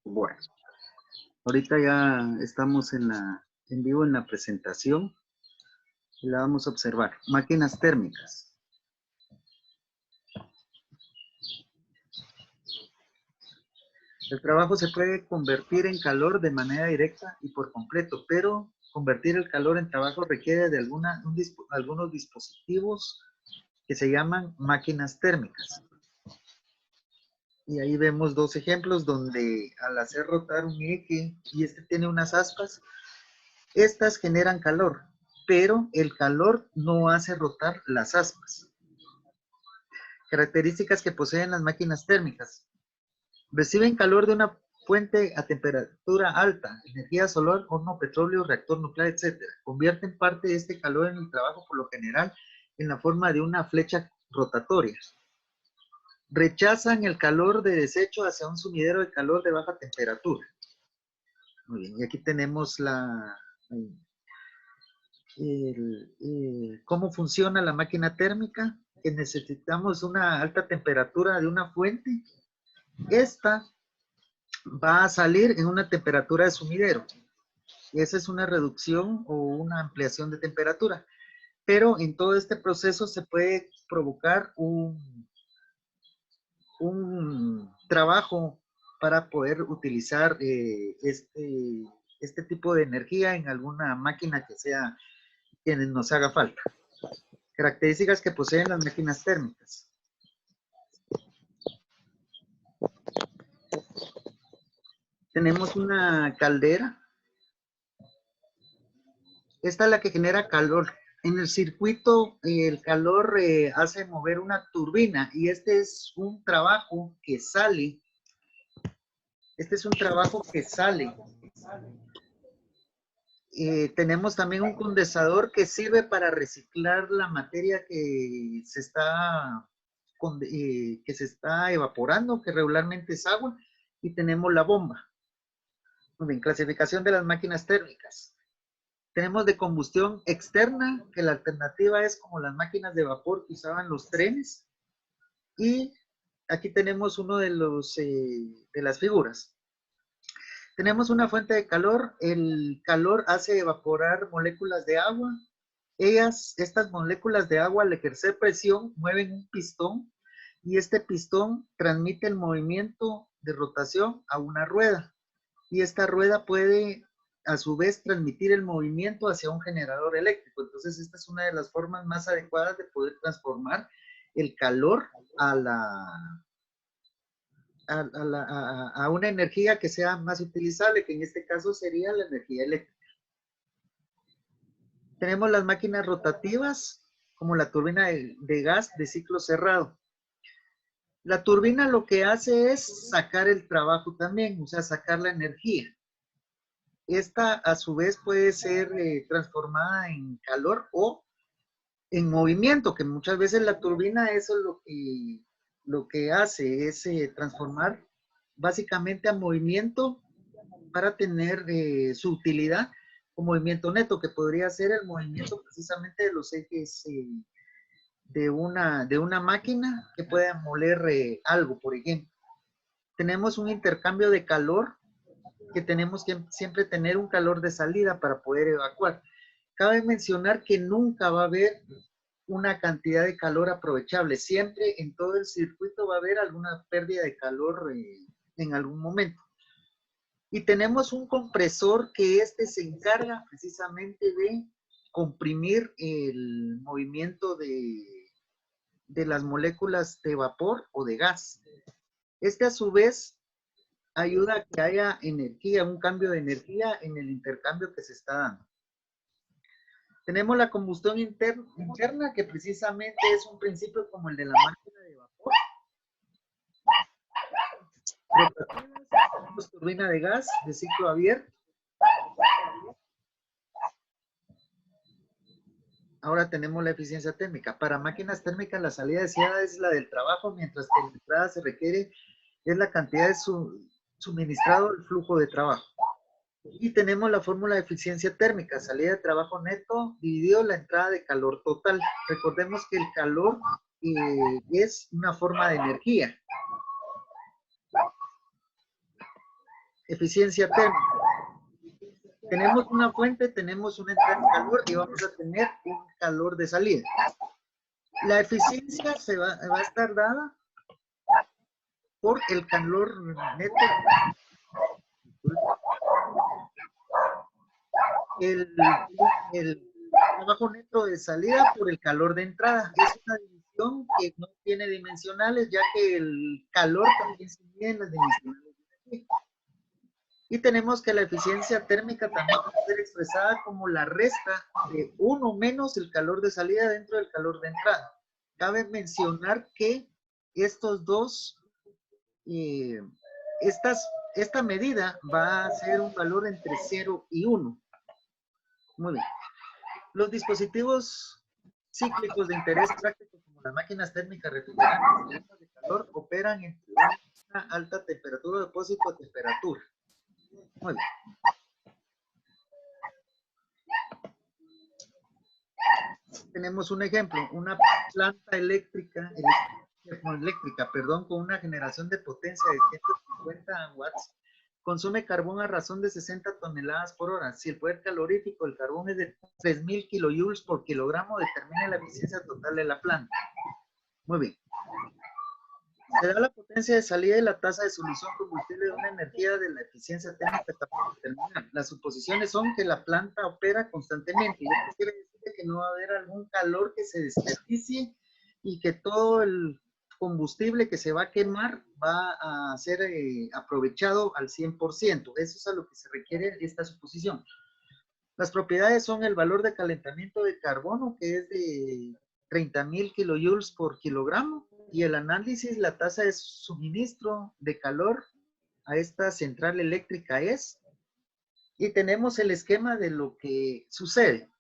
Bueno, ahorita ya estamos en vivo en la presentación y la vamos a observar. Máquinas térmicas. El trabajo se puede convertir en calor de manera directa y por completo, pero convertir el calor en trabajo requiere de algunos dispositivos que se llaman máquinas térmicas. Y ahí vemos dos ejemplos donde al hacer rotar un eje y este tiene unas aspas, estas generan calor, pero el calor no hace rotar las aspas. Características que poseen las máquinas térmicas. Reciben calor de una fuente a temperatura alta, energía solar, horno, petróleo, reactor nuclear, etc. Convierten parte de este calor en el trabajo, por lo general, en la forma de una flecha rotatoria. Rechazan el calor de desecho hacia un sumidero de calor de baja temperatura. Muy bien, y aquí tenemos cómo funciona la máquina térmica, que necesitamos una alta temperatura de una fuente. Esta va a salir en una temperatura de sumidero. Esa es una reducción o una ampliación de temperatura. Pero en todo este proceso se puede provocar un trabajo para poder utilizar este tipo de energía en alguna máquina que nos haga falta. Características que poseen las máquinas térmicas. Tenemos una caldera. Esta es la que genera calor. En el circuito, el calor hace mover una turbina y este es un trabajo que sale. Tenemos también un condensador que sirve para reciclar la materia que se está evaporando, que regularmente es agua, y tenemos la bomba. Muy bien, clasificación de las máquinas térmicas. Tenemos de combustión externa, que la alternativa es como las máquinas de vapor que usaban los trenes. Y aquí tenemos uno de las figuras. Tenemos una fuente de calor. El calor hace evaporar moléculas de agua. Estas moléculas de agua, al ejercer presión, mueven un pistón y este pistón transmite el movimiento de rotación a una rueda. Y esta rueda puede a su vez transmitir el movimiento hacia un generador eléctrico. Entonces esta es una de las formas más adecuadas de poder transformar el calor a una energía que sea más utilizable, que en este caso sería la energía eléctrica. Tenemos las máquinas rotativas, como la turbina de gas de ciclo cerrado. La turbina lo que hace es sacar el trabajo también, o sea, sacar la energía. Esta a su vez puede ser transformada en calor o en movimiento, que muchas veces la turbina eso es lo que hace, es transformar básicamente a movimiento para tener su utilidad o movimiento neto, que podría ser el movimiento precisamente de los ejes de una máquina que pueda moler algo, por ejemplo. Tenemos un intercambio de calor, que tenemos que siempre tener un calor de salida para poder evacuar. Cabe mencionar que nunca va a haber una cantidad de calor aprovechable. Siempre en todo el circuito va a haber alguna pérdida de calor en algún momento. Y tenemos un compresor que se encarga precisamente de comprimir el movimiento de las moléculas de vapor o de gas. A su vez ayuda a que haya energía, un cambio de energía en el intercambio que se está dando. Tenemos la combustión interna, que precisamente es un principio como el de la máquina de vapor. Tenemos turbina de gas de ciclo abierto. Ahora tenemos la eficiencia térmica. Para máquinas térmicas, la salida deseada es la del trabajo, mientras que la entrada se requiere es la cantidad de suministrado el flujo de trabajo. Y tenemos la fórmula de eficiencia térmica, salida de trabajo neto dividido la entrada de calor total. Recordemos que el calor es una forma de energía. Eficiencia térmica. Tenemos una fuente, tenemos una entrada de calor y vamos a tener un calor de salida. La eficiencia va a estar dada por el calor neto, el trabajo neto de salida por el calor de entrada. Es una división que no tiene dimensionales, ya que el calor también se mide en las dimensionales de energía. Y tenemos que la eficiencia térmica también puede ser expresada como la resta de 1 menos el calor de salida dentro del calor de entrada. Cabe mencionar que estos dos, esta medida va a ser un valor entre 0 y 1. Muy bien. Los dispositivos cíclicos de interés práctico, como las máquinas térmicas refrigerantes y bombas de calor, operan entre una alta temperatura de depósito a temperatura. Muy bien. Tenemos un ejemplo, una planta eléctrica, con una generación de potencia de 150 watts, consume carbón a razón de 60 toneladas por hora. Si el poder calorífico del carbón es de 3.000 kilojoules por kilogramo, determina la eficiencia total de la planta. Muy bien. Se da la potencia de salida y la tasa de solución combustible de una energía de la eficiencia térmica para determinar. Las suposiciones son que la planta opera constantemente. Y esto quiere decir que no va a haber algún calor que se desperdicie y que todo el combustible que se va a quemar va a ser aprovechado al 100%. Eso es a lo que se requiere esta suposición. Las propiedades son el valor de calentamiento de carbono, que es de 30.000 kilojoules por kilogramo, y el análisis, la tasa de suministro de calor a esta central eléctrica es, y tenemos el esquema de lo que sucede.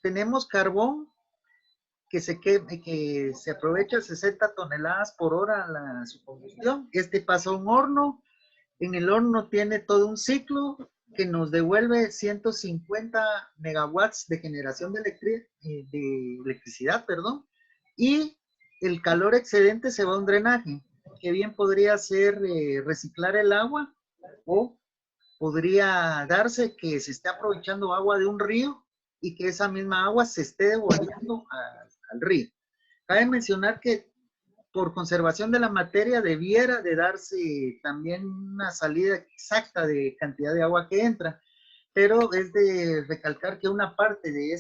Tenemos carbón que se aprovecha 60 toneladas por hora su combustión. Este pasa a un horno. En el horno tiene todo un ciclo que nos devuelve 150 megawatts de generación de electricidad, y el calor excedente se va a un drenaje, que bien podría ser reciclar el agua, o podría darse que se esté aprovechando agua de un río y que esa misma agua se esté devolviendo al río. Cabe mencionar que por conservación de la materia debiera de darse también una salida exacta de cantidad de agua que entra, pero es de recalcar que una parte de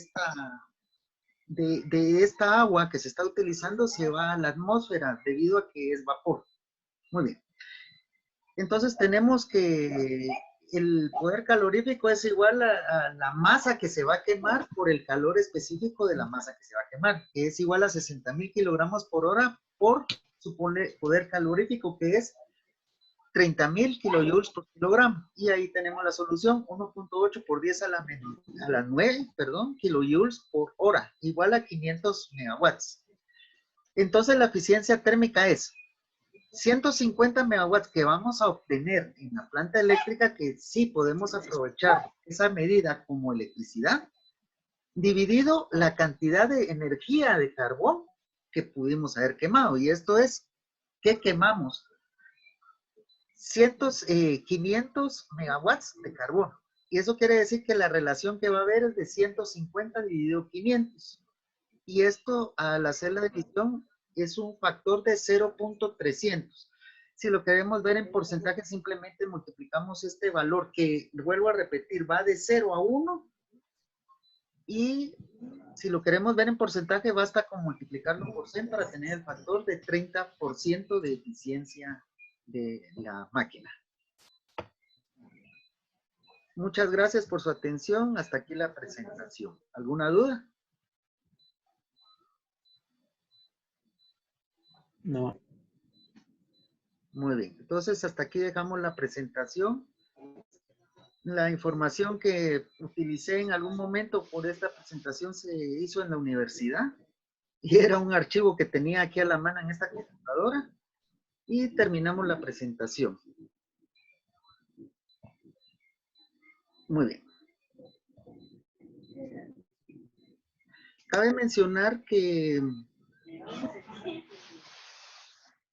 esta agua que se está utilizando se va a la atmósfera debido a que es vapor. Muy bien. Entonces tenemos que el poder calorífico es igual a la masa que se va a quemar por el calor específico de la masa que se va a quemar, que es igual a 60.000 kilogramos por hora por su poder calorífico, que es 30.000 kilojoules por kilogramo. Y ahí tenemos la solución, 1.8 por 10 a la 9, kilojoules por hora, igual a 500 megawatts. Entonces la eficiencia térmica es 150 megawatts que vamos a obtener en la planta eléctrica, que sí podemos aprovechar esa medida como electricidad, dividido la cantidad de energía de carbón que pudimos haber quemado. Y esto es, ¿qué quemamos? 500 megawatts de carbón. Y eso quiere decir que la relación que va a haber es de 150 dividido 500. Y esto, al hacer la división, es un factor de 0.300. Si lo queremos ver en porcentaje, simplemente multiplicamos este valor, que vuelvo a repetir, va de 0 a 1. Y si lo queremos ver en porcentaje, basta con multiplicarlo por 100 para tener el factor de 30% de eficiencia de la máquina. Muchas gracias por su atención. Hasta aquí la presentación. ¿Alguna duda? No. Muy bien. Entonces, hasta aquí dejamos la presentación. La información que utilicé en algún momento por esta presentación se hizo en la universidad y era un archivo que tenía aquí a la mano en esta computadora, y terminamos la presentación. Muy bien. Cabe mencionar que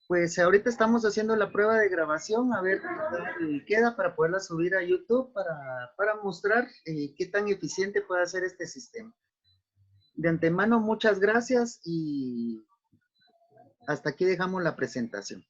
Pues ahorita estamos haciendo la prueba de grabación, a ver qué tal queda para poderla subir a YouTube para mostrar qué tan eficiente puede ser este sistema. De antemano, muchas gracias y hasta aquí dejamos la presentación.